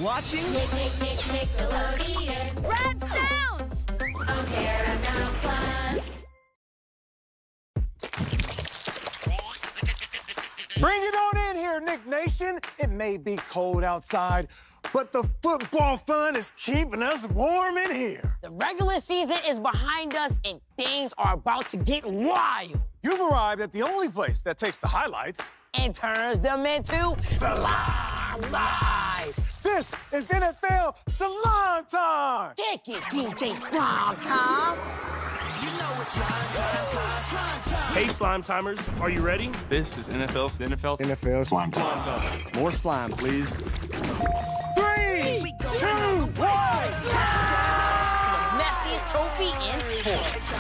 watching Nickelodeon. Red Sounds! On Paramount Plus. Bring it on in here, Nick Nation. It may be cold outside, but the football fun is keeping us warm in here. The regular season is behind us and things are about to get wild. You've arrived at the only place that takes the highlights And turns them into lives. This is NFL Salon Time! Kick it, DJ Slime Time. You know it's slime time. Hey, Slime Timers, are you ready? This is NFL Slime Time. More slime, please. 3, 2, 1, Messiest trophy in sports.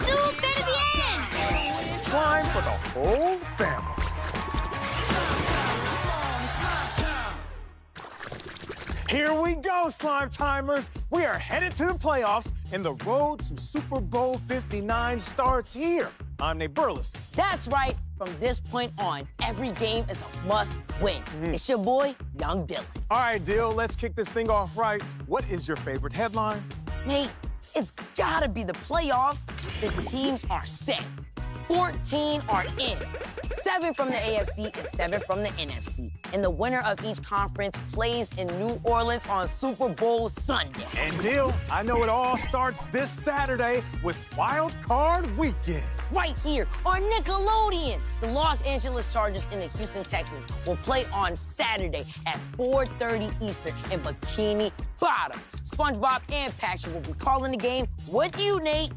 Zoom to the end! slime for the whole family. Here we go, Slime Timers. We are headed to the playoffs, and the road to Super Bowl 59 starts here. I'm Nate Burles. That's right. From this point on, every game is a must-win. It's your boy, Young Dylan. All right, Dill, let's kick this thing off right. What is your favorite headline? Nate, it's gotta be the playoffs. The teams are set. 14 are in. 7 from the AFC and 7 from the NFC. And the winner of each conference plays in New Orleans on Super Bowl Sunday. And Dill, I know it all starts this Saturday with Wild Card Weekend. Right here on Nickelodeon. The Los Angeles Chargers and the Houston Texans will play on Saturday at 4:30 Eastern in Bikini Bottom. SpongeBob and Patrick will be calling the game with you, Nate.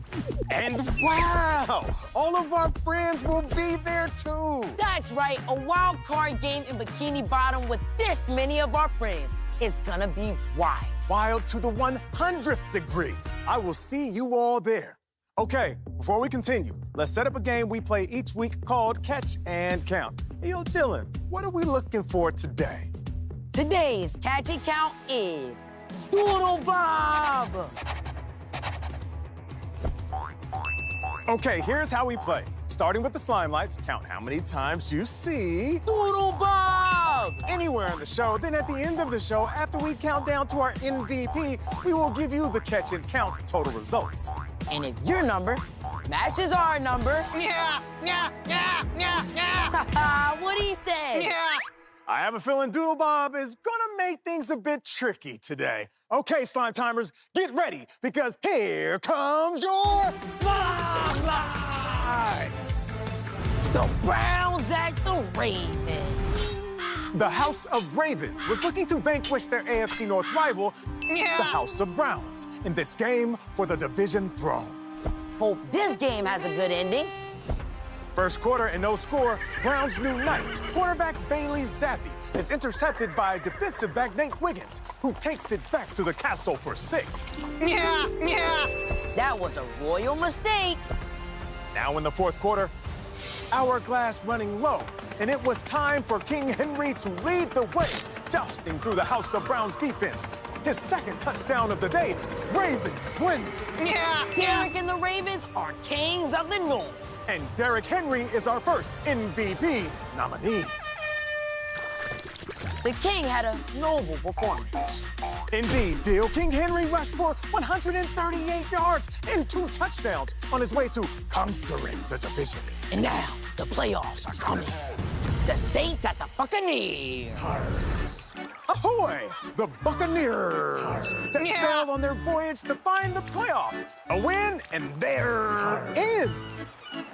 And wow, all of our friends will be there too. That's right, a wild card game in Bikini Bottom with this many of our friends. It's gonna be wild. Wild to the 100th degree. I will see you all there. Okay, before we continue, let's set up a game we play each week called Catch and Count. Hey, yo, Dylan, what are we looking for today? Today's catch and count is Doodle Bob. Okay, here's how we play. Starting with the slime lights, count how many times you see Doodle Bob. anywhere in the show. Then at the end of the show, after we count down to our MVP, we will give you the catch and count total results. And if your number matches our number, what'd he say? I have a feeling Doodle Bob is gonna make things a bit tricky today. Okay, Slime Timers, get ready, because here comes your slime lights! The Browns at the Ravens. The House of Ravens was looking to vanquish their AFC North rival, the House of Browns, in this game for the division throne. Hope this game has a good ending. First quarter and no score, Browns' new knight, quarterback Bailey Zappi, is intercepted by defensive back Nate Wiggins, who takes it back to the castle for 6. That was a royal mistake. Now in the fourth quarter, hourglass running low, and it was time for King Henry to lead the way, jousting through the House of Browns defense. His second touchdown of the day, Ravens win. Derek and the Ravens are kings of the North. And Derrick Henry is our first MVP nominee. The King had a noble performance. Indeed, Dill. King Henry rushed for 138 yards and 2 touchdowns on his way to conquering the division. And now the playoffs are coming. The Saints at the Buccaneers. Ahoy! The Buccaneers set sail on their voyage to find the playoffs. A win, and they're in.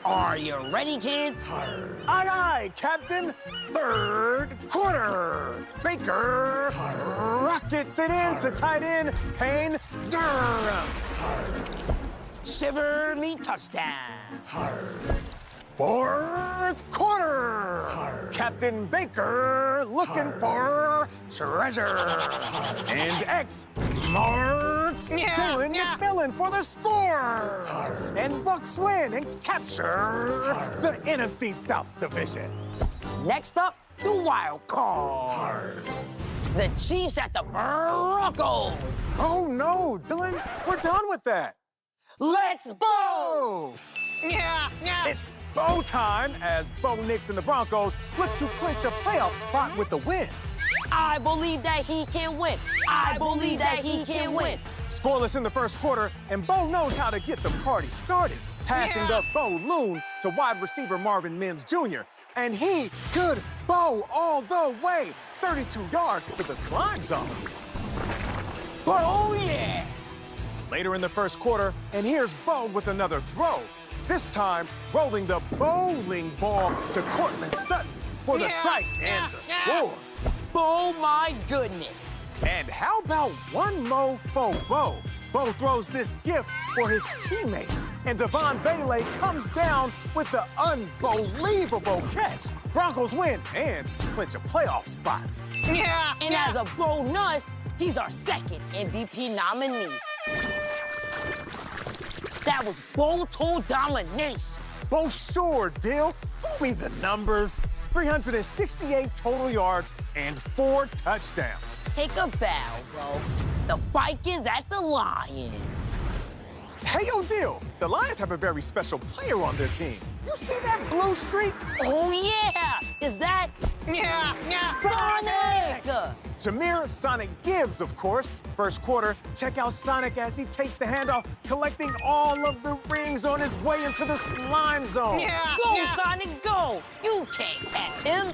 Are you ready, kids? Aye, aye, Captain. Third quarter. Baker rockets it in to tight end Payne Durham. Shiver me touchdown. Fourth quarter. Captain Baker looking for treasure. And X marks Jalen McMillan for the score. And Bucks win and capture the NFC South Division. Next up, the wild card. The Chiefs at the Broncos. Oh no, Dylan, we're done with that. Let's go! It's Bo time as Bo Nix and the Broncos look to clinch a playoff spot with the win. I believe that he can win. I believe that he can win. Scoreless in the first quarter, and Bo knows how to get the party started. Passing the Bo Loon to wide receiver Marvin Mims Jr. And he could bow all the way 32 yards to the slime zone. Oh, yeah. Later in the first quarter, and here's Bo with another throw. This time, rolling the bowling ball to Cortland Sutton for the strike and the score. Oh, my goodness. And how about one mo for Bo? Bo throws this gift for his teammates, and Devon Vele comes down with the unbelievable catch. Broncos win and clinch a playoff spot. And as a bonus, he's our second MVP nominee. That was Bo-to domination. Bo sure, Dill. Give me the numbers. 368 total yards and 4 touchdowns. Take a bow, Bo. The Vikings at the Lions. Hey, yo, Dill. The Lions have a very special player on their team. You see that blue streak? Oh, yeah. Is that Sonic? Jameer Sonic Gibbs, of course. First quarter, check out Sonic as he takes the handoff, collecting all of the rings on his way into the slime zone. Go, Sonic, go. You can't catch him.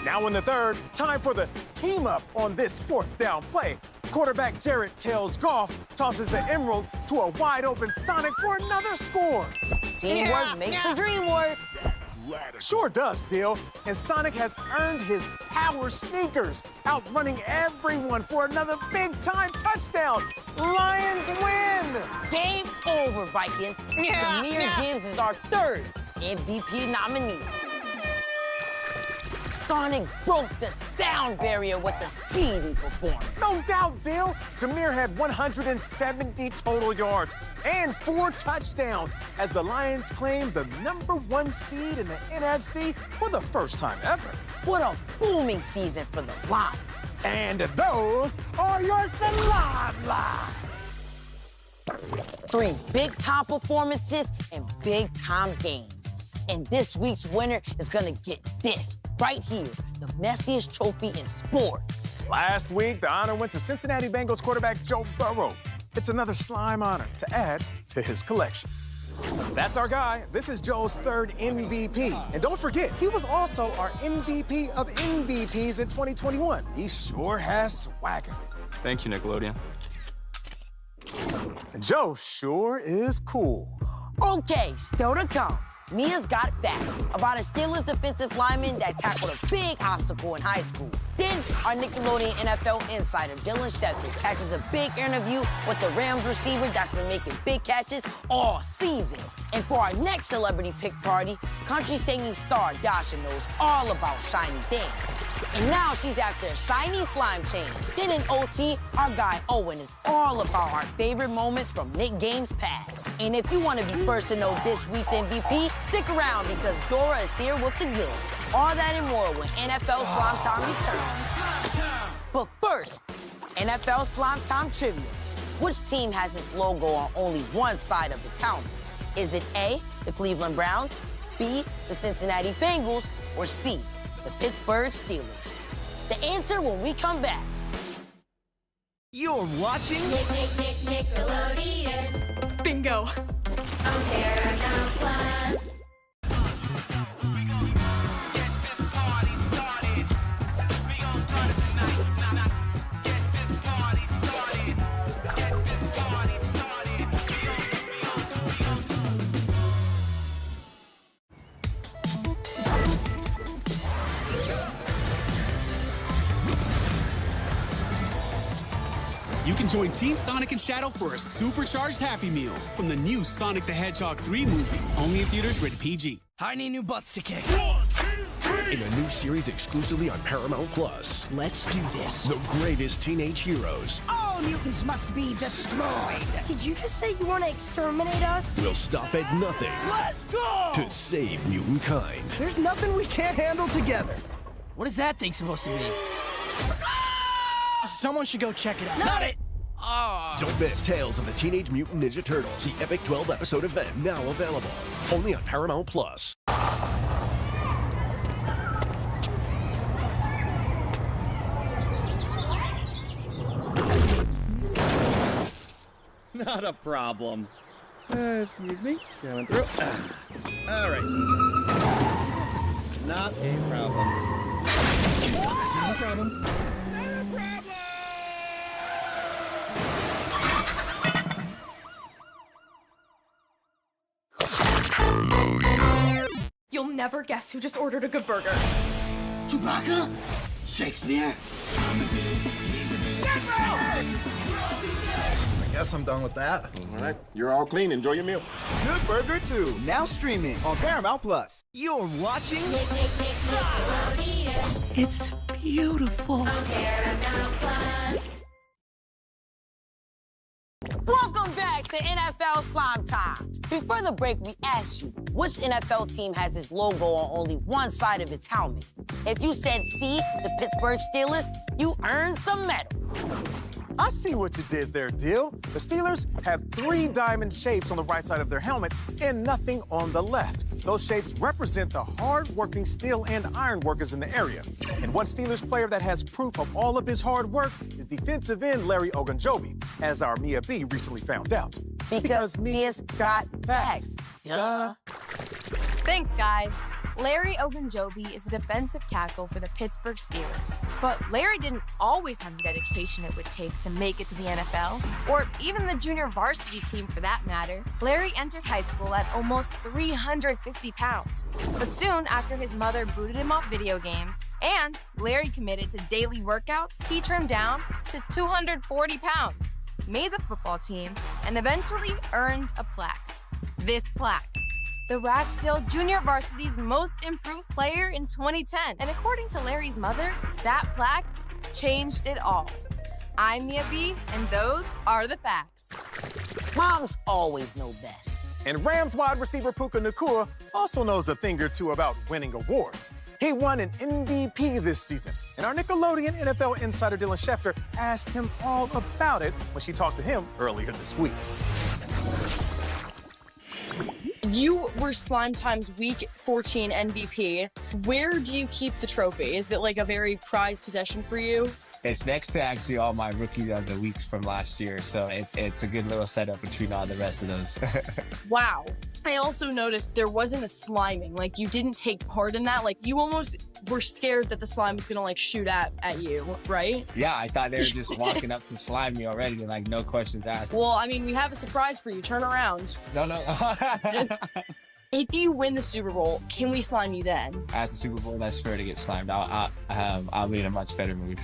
Now in the third, time for the team up on this 4th down play. Quarterback Jared Tails Goff tosses the emerald to a wide open Sonic for another score. Teamwork makes the dream work. Sure does, Dill. And Sonic has earned his power sneakers, outrunning everyone for another big-time touchdown. Lions win! Game over, Vikings. Jameer Gibbs is our third MVP nominee. Sonic broke the sound barrier with the speed he performed. No doubt, Dill. Jameer had 170 total yards and 4 touchdowns as the Lions claimed the #1 seed in the NFC for the first time ever. What a booming season for the Lions. And those are your Slime Lions. 3 big-time performances and big-time games. And this week's winner is gonna get this right here, the messiest trophy in sports. Last week, the honor went to Cincinnati Bengals quarterback Joe Burrow. It's another slime honor to add to his collection. That's our guy. This is Joe's 3rd MVP. And don't forget, he was also our MVP of MVPs in 2021. He sure has swagger. Thank you, Nickelodeon. And Joe sure is cool. Okay, still to come. Mia's got facts about a Steelers defensive lineman that tackled a big obstacle in high school. Then, our Nickelodeon NFL insider, Dylan Sheffield, catches a big interview with the Rams receiver that's been making big catches all season. And for our next celebrity pick party, country singing star Dasha knows all about shiny things. And now she's after a shiny slime chain. Then in OT, our guy Owen is all about our favorite moments from Nick games past. And if you want to be first to know this week's MVP, stick around because Dora is here with the goods. All that and more when NFL Slime Time returns. But first, NFL Slime Time trivia. Which team has its logo on only one side of the helmet? Is it A, the Cleveland Browns, B, the Cincinnati Bengals, or C, the Pittsburgh Steelers? The answer when we come back. You're watching Nickelodeon. Bingo. On Paramount Plus. You can join Team Sonic and Shadow for a supercharged Happy Meal from the new Sonic the Hedgehog 3 movie, only in theaters rated PG. I need new butts to kick. In a new series exclusively on Paramount Plus, Let's do this. the greatest teenage heroes All mutants must be destroyed. Did you just say you want to exterminate us? will stop at nothing Let's go! to save mutant kind. There's nothing we can't handle together. What is that thing supposed to be? Someone should go check it out. Not it! Don't miss Tales of the Teenage Mutant Ninja Turtles, the epic 12-episode event, now available. Only on Paramount Plus. Not a problem. Excuse me. Going through. All right. Not a problem. No problem. You'll never guess who just ordered a good burger. Chewbacca? Shakespeare? I guess I'm done with that. All right, you're all clean. Enjoy your meal. Good Burger 2, now streaming on Paramount Plus. You're watching... It's beautiful. On Paramount Plus. Welcome back to NFL Slime Time. Before the break, we asked you, which NFL team has its logo on only one side of its helmet? If you said C, the Pittsburgh Steelers, you earned some metal. I see what you did there, Dill. The Steelers have 3 diamond shapes on the right side of their helmet and nothing on the left. Those shapes represent the hard-working steel and iron workers in the area. And one Steelers player that has proof of all of his hard work is defensive end Larry Ogunjobi, as our Mia B recently found out. Because Mia's got facts. Duh. Thanks, guys. Larry Ogunjobi is a defensive tackle for the Pittsburgh Steelers. But Larry didn't always have the dedication it would take to make it to the NFL, or even the junior varsity team for that matter. Larry entered high school at almost 350 pounds. But soon after his mother booted him off video games, and Larry committed to daily workouts, he trimmed down to 240 pounds, made the football team, and eventually earned a plaque. This plaque, the Ragsdale Junior Varsity's most improved player in 2010. And according to Larry's mother, that plaque changed it all. I'm Mia B, and those are the facts. Moms always know best. And Rams wide receiver Puka Nacua also knows a thing or two about winning awards. He won an MVP this season, and our Nickelodeon NFL insider Dylan Schefter asked him all about it when she talked to him earlier this week. You were Slime Time's Week 14 MVP. Where do you keep the trophy? Is it like a very prized possession for you? It's next to actually all my Rookie of the Weeks from last year, so it's a good little setup between all the rest of those. Wow. I also noticed there wasn't a sliming. Like, you didn't take part in that. Like, you almost were scared that the slime was gonna, like, shoot at you, right? Yeah, I thought they were just walking up to slime me already, and, like, no questions asked. Well, I mean, we have a surprise for you. Turn around. No. If you win the Super Bowl, can we slime you then? At the Super Bowl, that's fair to get slimed. I'll be in a much better mood.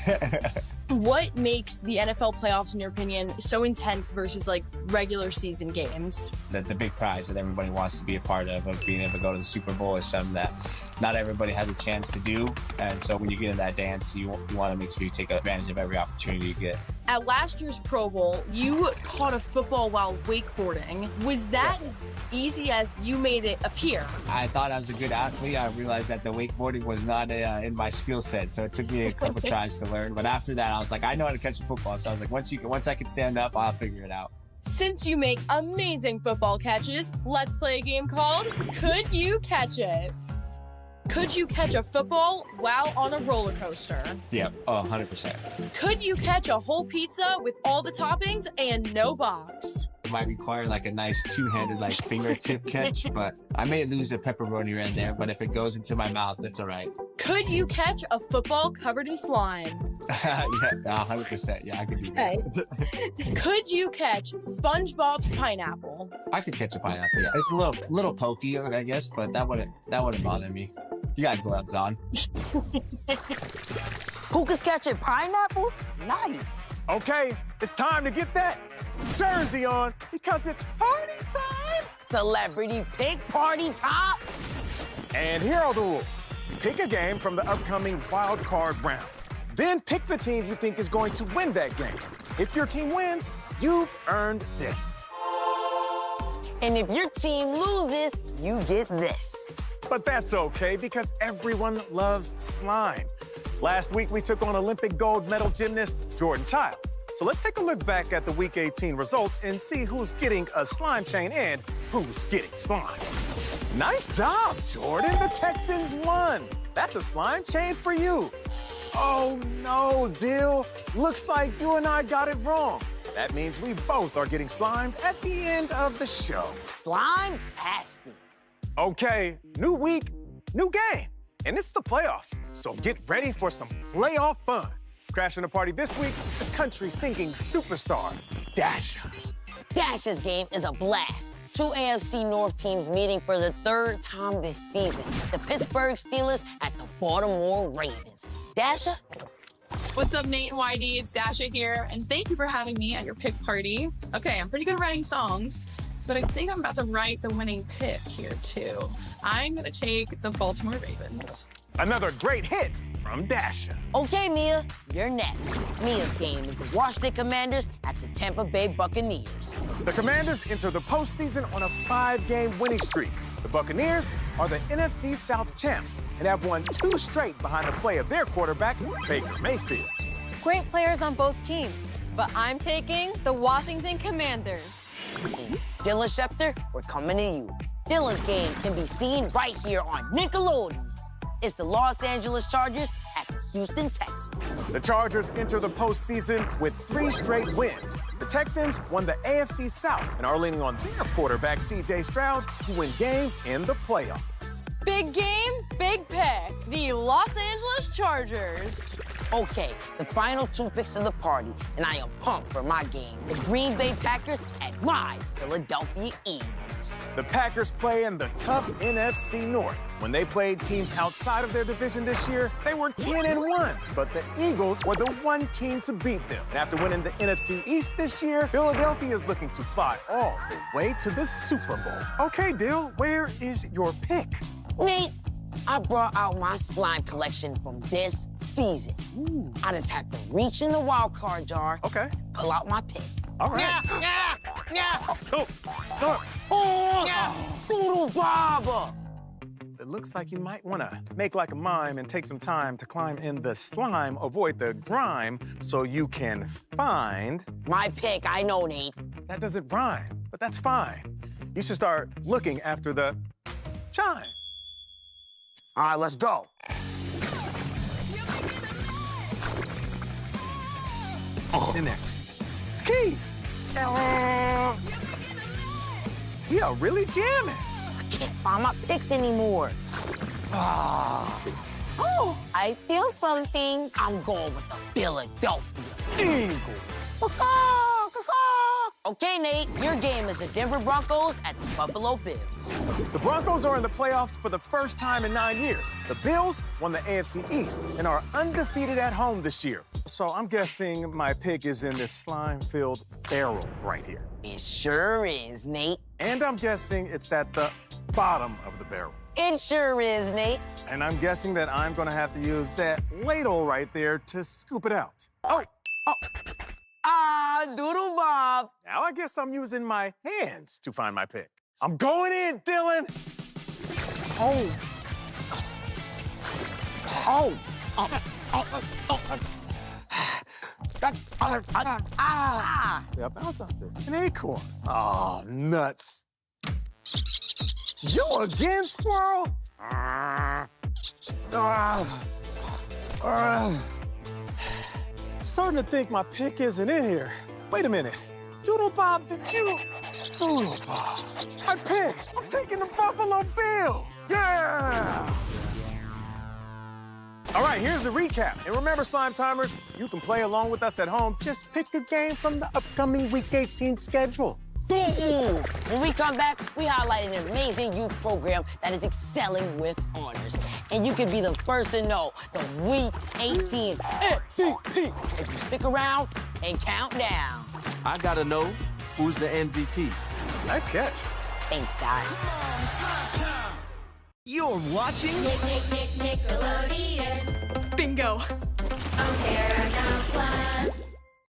What makes the NFL playoffs, in your opinion, so intense versus like regular season games? The big prize that everybody wants to be a part of being able to go to the Super Bowl, is something that not everybody has a chance to do. And so when you get in that dance, you want to make sure you take advantage of every opportunity you get. At last year's Pro Bowl, you caught a football while wakeboarding. Was that easy as you made it appear? I thought I was a good athlete. I realized that the wakeboarding was not in my skill set, so it took me a couple tries to learn. But after that, I was like, I know how to catch a football. So I was like, once I can stand up, I'll figure it out. Since you make amazing football catches, let's play a game called Could You Catch It? Could you catch a football while on a roller coaster? Yep, 100%. Could you catch a whole pizza with all the toppings and no box? It might require like a nice two-handed like fingertip catch, but I may lose a pepperoni right there, but if it goes into my mouth, that's all right. Could you catch a football covered in slime? Yeah, 100%. Yeah, I could do that. Okay. Could you catch SpongeBob's pineapple? I could catch a pineapple, yeah. It's a little pokey, I guess, but that wouldn't bother me. You got gloves on. Puka's catching pineapples? Nice. Okay, it's time to get that jersey on because it's party time. Celebrity pick party time. And here are the rules. Pick a game from the upcoming wild card round. Then pick the team you think is going to win that game. If your team wins, you've earned this. And if your team loses, you get this. But that's okay because everyone loves slime. Last week, we took on Olympic gold medal gymnast Jordan Childs. So let's take a look back at the Week 18 results and see who's getting a slime chain and who's getting slime. Nice job, Jordan. The Texans won. That's a slime chain for you. Oh, no, Dill. Looks like you and I got it wrong. That means we both are getting slimed at the end of the show. Slime-tastic. Okay, new week, new game. And it's the playoffs, so get ready for some playoff fun. Crashing the party this week is country singing superstar, Dasha. Dasha's game is a blast. Two AFC North teams meeting for the third time this season. The Pittsburgh Steelers at the Baltimore Ravens. Dasha? What's up, Nate and YD? It's Dasha here, and thank you for having me at your pick party. Okay, I'm pretty good at writing songs, but I think I'm about to write the winning pick here, too. I'm gonna take the Baltimore Ravens. Another great hit from Dasha. Okay, Mia, you're next. Mia's game is the Washington Commanders at the Tampa Bay Buccaneers. The Commanders enter the postseason on a 5-game winning streak. The Buccaneers are the NFC South champs and have won 2 straight behind the play of their quarterback, Baker Mayfield. Great players on both teams, but I'm taking the Washington Commanders. Dylan Schefter, we're coming to you. Dylan's game can be seen right here on Nickelodeon. It's the Los Angeles Chargers at the Houston Texans. The Chargers enter the postseason with 3 straight wins. The Texans won the AFC South and are leaning on their quarterback, C.J. Stroud, to win games in the playoffs. Big game, big pick. The Los Angeles Chargers. Okay, the final 2 picks of the party, and I am pumped for my game. The Green Bay Packers and my Philadelphia Eagles. The Packers play in the tough NFC North. When they played teams outside of their division this year, they were 10-1. But the Eagles were the one team to beat them. And after winning the NFC East this year, Philadelphia is looking to fly all the way to the Super Bowl. Okay, Dill, where is your pick? Nate, I brought out my slime collection from this season. I just have to reach in the wild card jar, pull out my pick. All right. Doodle Baba! It looks like you might want to make like a mime and take some time to climb in the slime, avoid the grime, so you can find... My pick, I know, Nate. That doesn't rhyme, but that's fine. You should start looking after the chime. All right, let's go. And next, it's keys. We are really jamming. I can't find my picks anymore. Oh, I feel something. I'm going with the Philadelphia Eagles. Okay, Nate, your game is the Denver Broncos at the Buffalo Bills. The Broncos are in the playoffs for the first time in 9 years. The Bills won the AFC East and are undefeated at home this year. So I'm guessing my pick is in this slime-filled barrel right here. It sure is, Nate. And I'm guessing it's at the bottom of the barrel. It sure is, Nate. And I'm guessing that I'm gonna have to use that ladle right there to scoop it out. Doodle Bob. Now I guess I'm using my hands to find my pick. I'm going in, Dylan. Yeah, bounce out there. An acorn. Oh, nuts. You again, squirrel? Starting to think my pick isn't in here. Wait a minute. Doodle Bob, did you? Doodle Bob. My pick. I'm taking the Buffalo Bills. Yeah! All right, here's the recap. And remember, Slime Timers, you can play along with us at home. Just pick a game from the upcoming Week 18 schedule. Don't move. When we come back, we highlight an amazing youth program that is excelling with honors. And you can be the first to know the Week 18 MVP if you stick around and count down. I gotta know who's the MVP. Nice catch. Thanks, guys. You're watching Nickelodeon. Bingo. On Paramount Plus.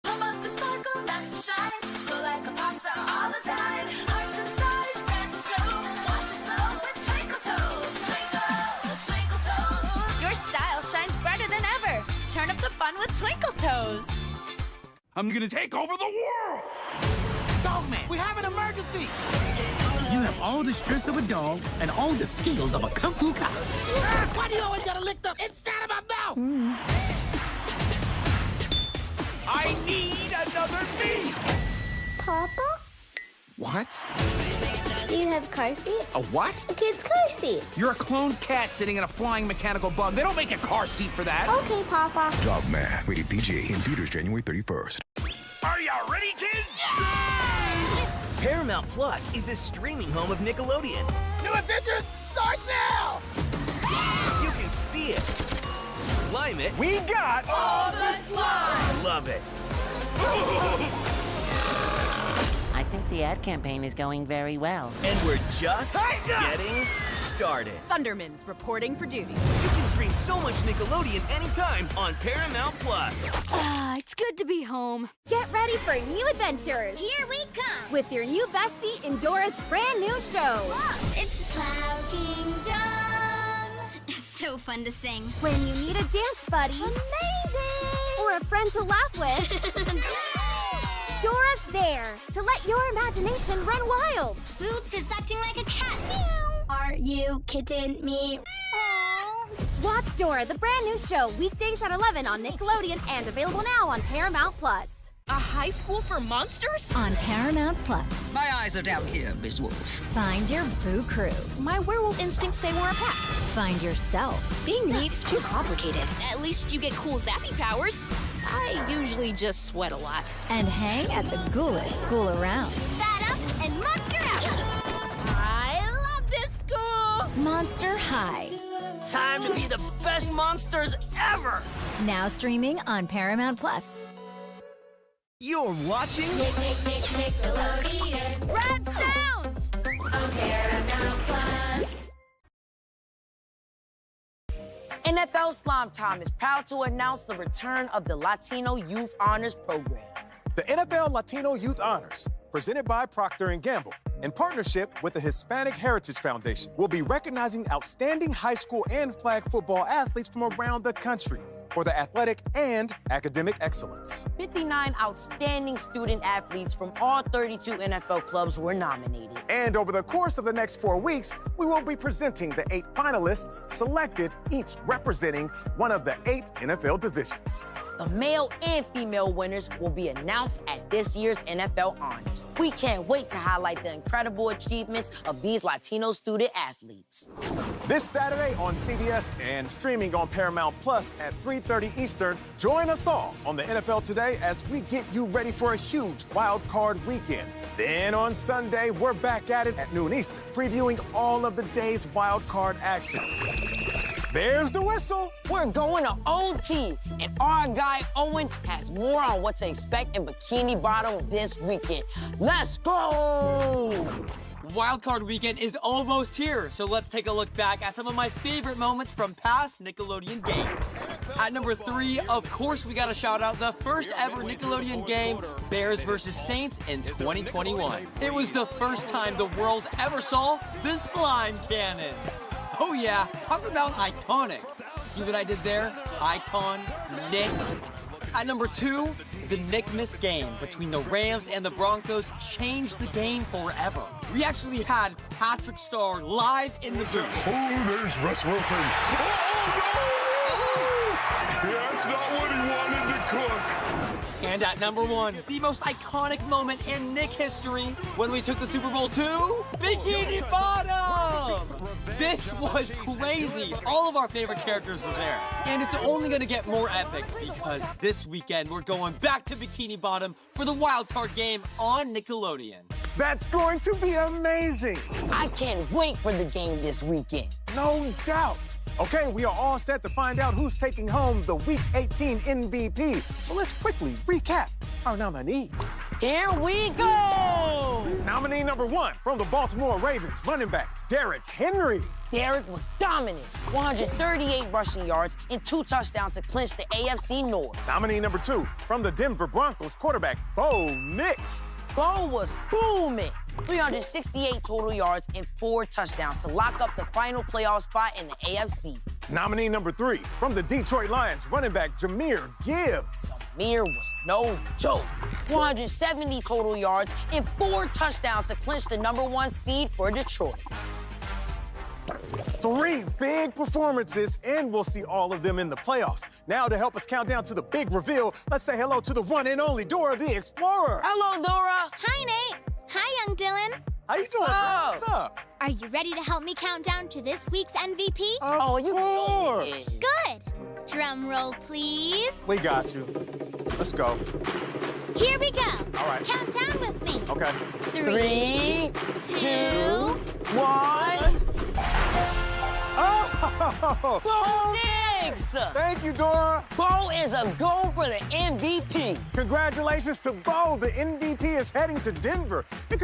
Pump up the sparkle, max the shine. Glow like a pop star all the time. Hearts and stars stand to show. Watch us glow with Twinkle Toes. Twinkle, Twinkle Toes. Your style shines brighter than ever. Turn up the fun with Twinkle Toes. I'm gonna take over the world! Dogman, we have an emergency! You have all the strength of a dog and all the skills of a kung fu cop. Why do you always gotta lick the inside of my mouth? I need another me! Papa? What? Do you have car seat? A what? A kid's car seat. You're a clone cat sitting in a flying mechanical bug. They don't make a car seat for that. Okay, Papa. Dogman, rated PG, in theaters January 31st. Are you ready, kids? Paramount Plus is the streaming home of Nickelodeon. New adventures start now! You can see it, slime it, We got All the slime! love it. I think the ad campaign is going very well. And we're just getting started. Thundermans reporting for duty. You can stream so much Nickelodeon anytime on Paramount Plus. It's good to be home. Get ready for new adventures. Here we come. With your new bestie, Endora's brand new show. Look, it's Cloud Kingdom! So fun to sing. When you need a dance buddy. Amazing! Or a friend to laugh with. Dora's there to let your imagination run wild. Boots is acting like a cat. Meow. Are you kidding me? Watch Dora, the brand new show, weekdays at 11 on Nickelodeon and available now on Paramount Plus. A high school for monsters? On Paramount Plus. My eyes are down here, Miss Wolf. Find your Boo Crew. My werewolf instincts say we're a pack. Find yourself. Being neat is too complicated. At least you get cool zappy powers. I usually just sweat a lot. And hang at the coolest school around. Fat up and monster out! I love this school! Monster High. Time to be the best monsters ever! Now streaming on Paramount Plus. You're watching Nickelodeon. Red Sounds! On Paramount Plus. NFL Slime Time is proud to announce the return of the Latino Youth Honors Program. The NFL Latino Youth Honors, presented by Procter & Gamble, in partnership with the Hispanic Heritage Foundation, will be recognizing outstanding high school and flag football athletes from around the country for their athletic and academic excellence. 59 outstanding student athletes from all 32 NFL clubs were nominated. And over the course of the next 4 weeks, we will be presenting the 8 finalists selected, each representing one of the 8 NFL divisions. The male and female winners will be announced at this year's NFL Honors. We can't wait to highlight the incredible achievements of these Latino student athletes. This Saturday on CBS and streaming on Paramount Plus at 3:30 Eastern, join us all on the NFL Today as we get you ready for a huge wild card weekend. Then on Sunday, we're back at it at noon Eastern, previewing all of the day's wild card action. There's the whistle. We're going to OT, and our guy Owen has more on what to expect in Bikini Bottom this weekend. Let's go! Wildcard weekend is almost here, so let's take a look back at some of my favorite moments from past Nickelodeon games. At number 3, of course, we gotta shout out the first ever Nickelodeon game, Bears vs. Saints in 2021. It was the first time the world ever saw the slime cannons. Oh yeah, talk about iconic. See what I did there? Icon, Nick. At number 2, the Nick Miss game between the Rams and the Broncos changed the game forever. We actually had Patrick Starr live in the booth. Oh, there's Russ Wilson. That's not what he wanted to cook. And at number 1, the most iconic moment in Nick history when we took the Super Bowl to Bikini Bottom! This was crazy. All of our favorite characters were there. And it's only gonna get more epic because this weekend we're going back to Bikini Bottom for the wild card game on Nickelodeon. That's going to be amazing. I can't wait for the game this weekend. No doubt. Okay, we are all set to find out who's taking home the Week 18 MVP. So let's quickly recap our nominees. Here we go! Nominee number 1 from the Baltimore Ravens, running back Derrick Henry. Derrick was dominant, 138 rushing yards and 2 touchdowns to clinch the AFC North. Nominee number 2 from the Denver Broncos, quarterback Bo Nix. Bo was booming, 368 total yards and 4 touchdowns to lock up the final playoff spot in the AFC. Nominee number 3, from the Detroit Lions, running back Jahmyr Gibbs. Jahmyr was no joke. 470 total yards and 4 touchdowns to clinch the #1 seed for Detroit. 3 big performances, and we'll see all of them in the playoffs. Now, to help us count down to the big reveal, let's say hello to the one and only Dora the Explorer. Hello, Dora. Hi, Nate. Hi, young Dylan. How you doing? What's up? Are you ready to help me count down to this week's MVP? Oh, you course. Good. Drum roll, please. We got you. Let's go. Here we go. All right. Count down with me. Okay. 3, 2, 1. Oh! Bo Nix! Thank you, Dora. Bo is a goal for the MVP. Congratulations to Bo. The MVP is heading to Denver. And